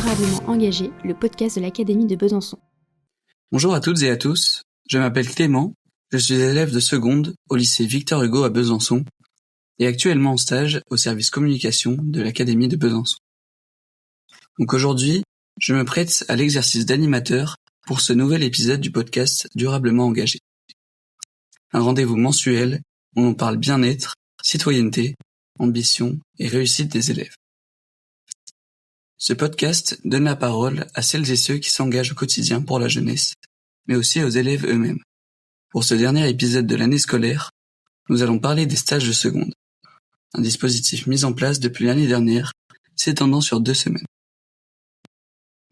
Durablement engagé, le podcast de l'Académie de Besançon. Bonjour à toutes et à tous, je m'appelle Clément, je suis élève de seconde au lycée Victor Hugo à Besançon et actuellement en stage au service communication de l'Académie de Besançon. Donc aujourd'hui, je me prête à l'exercice d'animateur pour ce nouvel épisode du podcast Durablement engagé. Un rendez-vous mensuel où l'on parle bien-être, citoyenneté, ambition et réussite des élèves. Ce podcast donne la parole à celles et ceux qui s'engagent au quotidien pour la jeunesse, mais aussi aux élèves eux-mêmes. Pour ce dernier épisode de l'année scolaire, nous allons parler des stages de seconde, un dispositif mis en place depuis l'année dernière, s'étendant sur 2 semaines.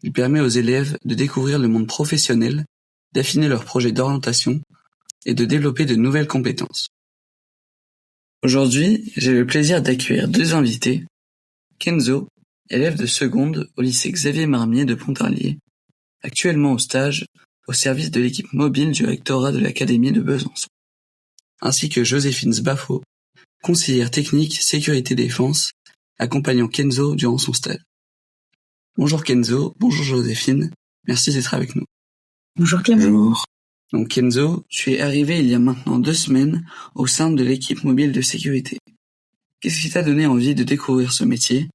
Il permet aux élèves de découvrir le monde professionnel, d'affiner leurs projets d'orientation et de développer de nouvelles compétences. Aujourd'hui, j'ai le plaisir d'accueillir 2 invités, Kenzo, élève de seconde au lycée Xavier Marmier de Pontarlier, actuellement au stage au service de l'équipe mobile du rectorat de l'Académie de Besançon, ainsi que Joséphine Sbafo, conseillère technique sécurité défense, accompagnant Kenzo durant son stage. Bonjour Kenzo, bonjour Joséphine, merci d'être avec nous. Bonjour Clément. Bonjour. Donc Kenzo, tu es arrivé il y a maintenant 2 semaines au sein de l'équipe mobile de sécurité. Qu'est-ce qui t'a donné envie de découvrir ce métier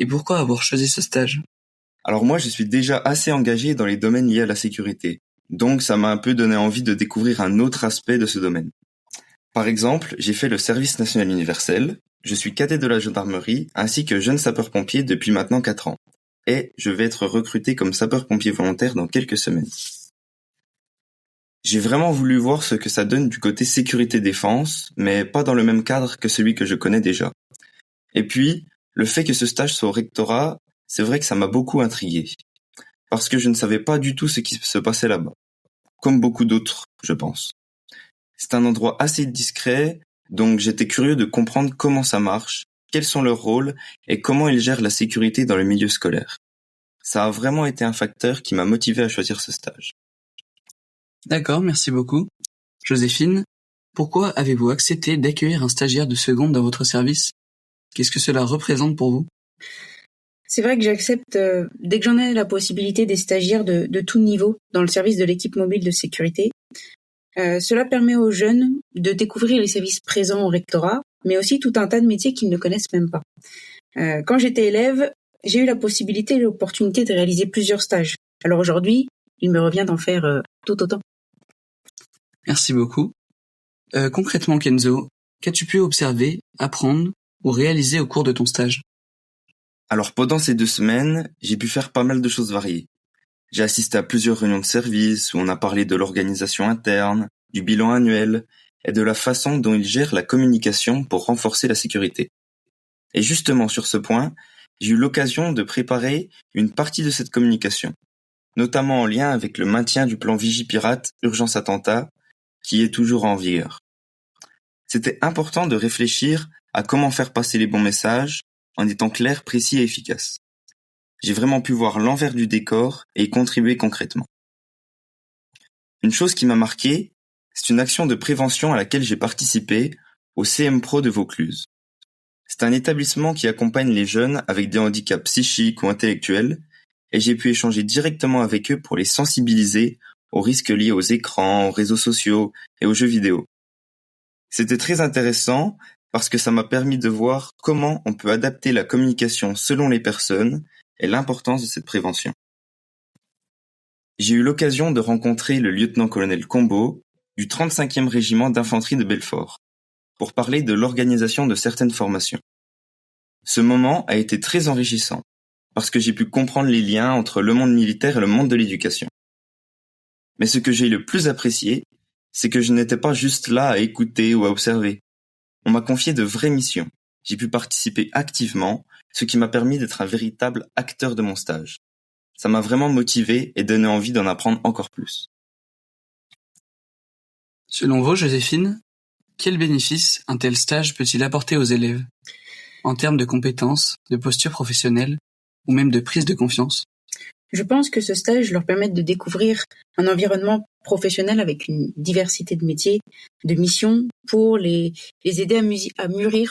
et pourquoi avoir choisi ce stage ? Alors moi, je suis déjà assez engagé dans les domaines liés à la sécurité, donc ça m'a un peu donné envie de découvrir un autre aspect de ce domaine. Par exemple, j'ai fait le service national universel, je suis cadet de la gendarmerie ainsi que jeune sapeur-pompier depuis maintenant 4 ans, et je vais être recruté comme sapeur-pompier volontaire dans quelques semaines. J'ai vraiment voulu voir ce que ça donne du côté sécurité-défense, mais pas dans le même cadre que celui que je connais déjà. Et puis, le fait que ce stage soit au rectorat, c'est vrai que ça m'a beaucoup intrigué. Parce que je ne savais pas du tout ce qui se passait là-bas. Comme beaucoup d'autres, je pense. C'est un endroit assez discret, donc j'étais curieux de comprendre comment ça marche, quels sont leurs rôles et comment ils gèrent la sécurité dans le milieu scolaire. Ça a vraiment été un facteur qui m'a motivé à choisir ce stage. D'accord, merci beaucoup. Joséphine, pourquoi avez-vous accepté d'accueillir un stagiaire de seconde dans votre service ? Qu'est-ce que cela représente pour vous ? C'est vrai que j'accepte, dès que j'en ai la possibilité, des stagiaires de tout niveau dans le service de l'équipe mobile de sécurité. Cela permet aux jeunes de découvrir les services présents au rectorat, mais aussi tout un tas de métiers qu'ils ne connaissent même pas. Quand j'étais élève, j'ai eu la possibilité et l'opportunité de réaliser plusieurs stages. Alors aujourd'hui, il me revient d'en faire tout autant. Merci beaucoup. Concrètement, Kenzo, qu'as-tu pu observer, apprendre ou réaliser au cours de ton stage ? Alors pendant ces 2 semaines, j'ai pu faire pas mal de choses variées. J'ai assisté à plusieurs réunions de service où on a parlé de l'organisation interne, du bilan annuel et de la façon dont ils gèrent la communication pour renforcer la sécurité. Et justement sur ce point, j'ai eu l'occasion de préparer une partie de cette communication, notamment en lien avec le maintien du plan Vigipirate Urgence Attentat, qui est toujours en vigueur. C'était important de réfléchir à comment faire passer les bons messages en étant clair, précis et efficace. J'ai vraiment pu voir l'envers du décor et y contribuer concrètement. Une chose qui m'a marqué, c'est une action de prévention à laquelle j'ai participé au CM Pro de Vaucluse. C'est un établissement qui accompagne les jeunes avec des handicaps psychiques ou intellectuels et j'ai pu échanger directement avec eux pour les sensibiliser aux risques liés aux écrans, aux réseaux sociaux et aux jeux vidéo. C'était très intéressant parce que ça m'a permis de voir comment on peut adapter la communication selon les personnes et l'importance de cette prévention. J'ai eu l'occasion de rencontrer le lieutenant-colonel Combo du 35e régiment d'infanterie de Belfort pour parler de l'organisation de certaines formations. Ce moment a été très enrichissant parce que j'ai pu comprendre les liens entre le monde militaire et le monde de l'éducation. Mais ce que j'ai le plus apprécié, c'est que je n'étais pas juste là à écouter ou à observer. On m'a confié de vraies missions. J'ai pu participer activement, ce qui m'a permis d'être un véritable acteur de mon stage. Ça m'a vraiment motivé et donné envie d'en apprendre encore plus. Selon vous, Joséphine, quels bénéfices un tel stage peut-il apporter aux élèves, en termes de compétences, de posture professionnelle ou même de prise de confiance ? Je pense que ce stage leur permet de découvrir un environnement professionnel avec une diversité de métiers, de missions pour les aider à mûrir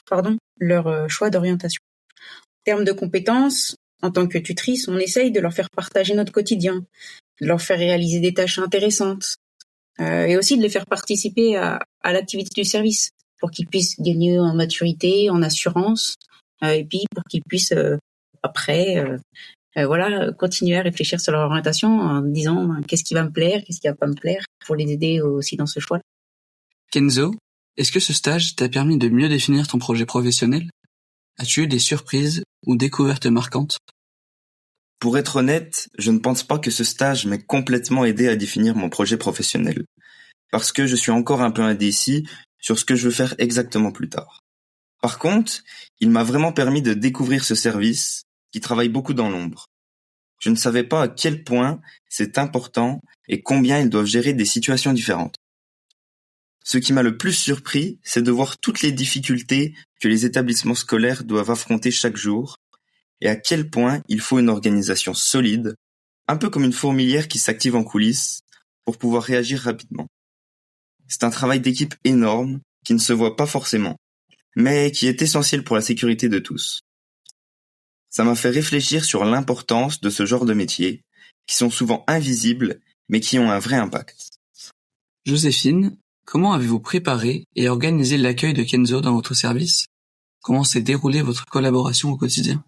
leur choix d'orientation. En termes de compétences, En tant que tutrice, on essaye de leur faire partager notre quotidien, de leur faire réaliser des tâches intéressantes, et aussi de les faire participer à l'activité du service pour qu'ils puissent gagner en maturité, en assurance, et puis pour qu'ils puissent après continuer à réfléchir sur leur orientation en disant qu'est-ce qui va me plaire, qu'est-ce qui va pas me plaire, pour les aider aussi dans ce choix. Kenzo, est-ce que ce stage t'a permis de mieux définir ton projet professionnel? As-tu eu des surprises ou découvertes marquantes? Pour être honnête, je ne pense pas que ce stage m'ait complètement aidé à définir mon projet professionnel, parce que je suis encore un peu indécis sur ce que je veux faire exactement plus tard. Par contre, il m'a vraiment permis de découvrir ce service qui travaille beaucoup dans l'ombre. Je ne savais pas à quel point c'est important et combien ils doivent gérer des situations différentes. Ce qui m'a le plus surpris, c'est de voir toutes les difficultés que les établissements scolaires doivent affronter chaque jour et à quel point il faut une organisation solide, un peu comme une fourmilière qui s'active en coulisses pour pouvoir réagir rapidement. C'est un travail d'équipe énorme qui ne se voit pas forcément, mais qui est essentiel pour la sécurité de tous. Ça m'a fait réfléchir sur l'importance de ce genre de métiers, qui sont souvent invisibles, mais qui ont un vrai impact. Joséphine, comment avez-vous préparé et organisé l'accueil de Kenzo dans votre service? Comment s'est déroulée votre collaboration au quotidien?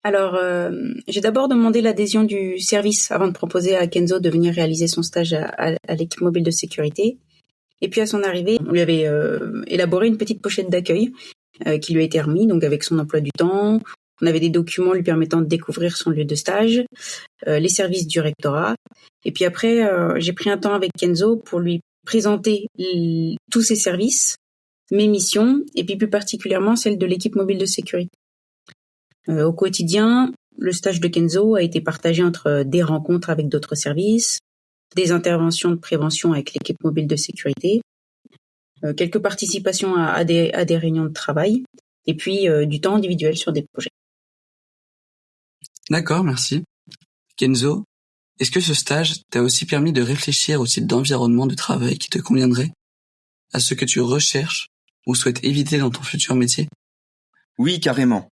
Alors, j'ai d'abord demandé l'adhésion du service avant de proposer à Kenzo de venir réaliser son stage à l'équipe mobile de sécurité. Et puis à son arrivée, on lui avait élaboré une petite pochette d'accueil qui lui a été remise, donc avec son emploi du temps. On avait des documents lui permettant de découvrir son lieu de stage, les services du rectorat. Et puis après, j'ai pris un temps avec Kenzo pour lui présenter tous ses services, mes missions, et puis plus particulièrement celle de l'équipe mobile de sécurité. Au quotidien, le stage de Kenzo a été partagé entre des rencontres avec d'autres services, des interventions de prévention avec l'équipe mobile de sécurité, quelques participations à des réunions de travail, et puis du temps individuel sur des projets. D'accord, merci. Kenzo, est-ce que ce stage t'a aussi permis de réfléchir au type d'environnement de travail qui te conviendrait, à ce que tu recherches ou souhaites éviter dans ton futur métier? Oui, carrément.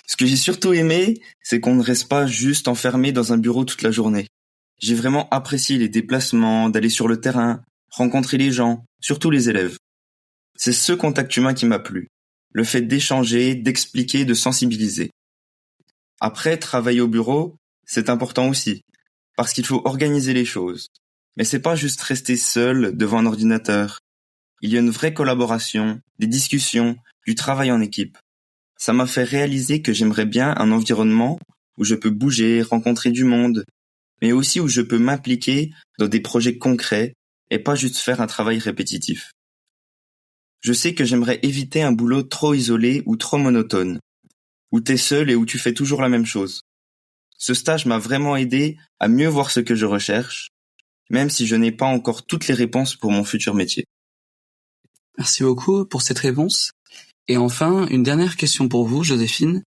Ce que j'ai surtout aimé, c'est qu'on ne reste pas juste enfermé dans un bureau toute la journée. J'ai vraiment apprécié les déplacements, d'aller sur le terrain, rencontrer les gens, surtout les élèves. C'est ce contact humain qui m'a plu. Le fait d'échanger, d'expliquer, de sensibiliser. Après, travailler au bureau, c'est important aussi, parce qu'il faut organiser les choses. Mais c'est pas juste rester seul devant un ordinateur. Il y a une vraie collaboration, des discussions, du travail en équipe. Ça m'a fait réaliser que j'aimerais bien un environnement où je peux bouger, rencontrer du monde, mais aussi où je peux m'impliquer dans des projets concrets et pas juste faire un travail répétitif. Je sais que j'aimerais éviter un boulot trop isolé ou trop monotone, où t'es seul et où tu fais toujours la même chose. Ce stage m'a vraiment aidé à mieux voir ce que je recherche, même si je n'ai pas encore toutes les réponses pour mon futur métier. Merci beaucoup pour cette réponse. Et enfin, une dernière question pour vous, Joséphine.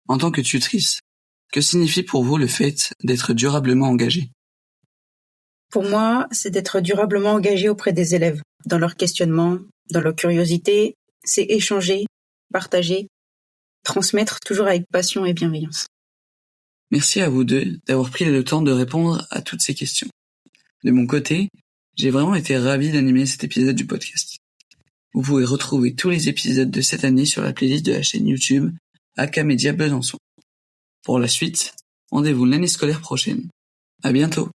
En tant que tutrice, que signifie pour vous le fait d'être durablement engagée? Pour moi, c'est d'être durablement engagé auprès des élèves, dans leur questionnement, dans leur curiosité. C'est échanger, partager, transmettre toujours avec passion et bienveillance. Merci à vous deux d'avoir pris le temps de répondre à toutes ces questions. De mon côté, j'ai vraiment été ravi d'animer cet épisode du podcast. Vous pouvez retrouver tous les épisodes de cette année sur la playlist de la chaîne YouTube Acamédia Besançon. Pour la suite, rendez-vous l'année scolaire prochaine. À bientôt.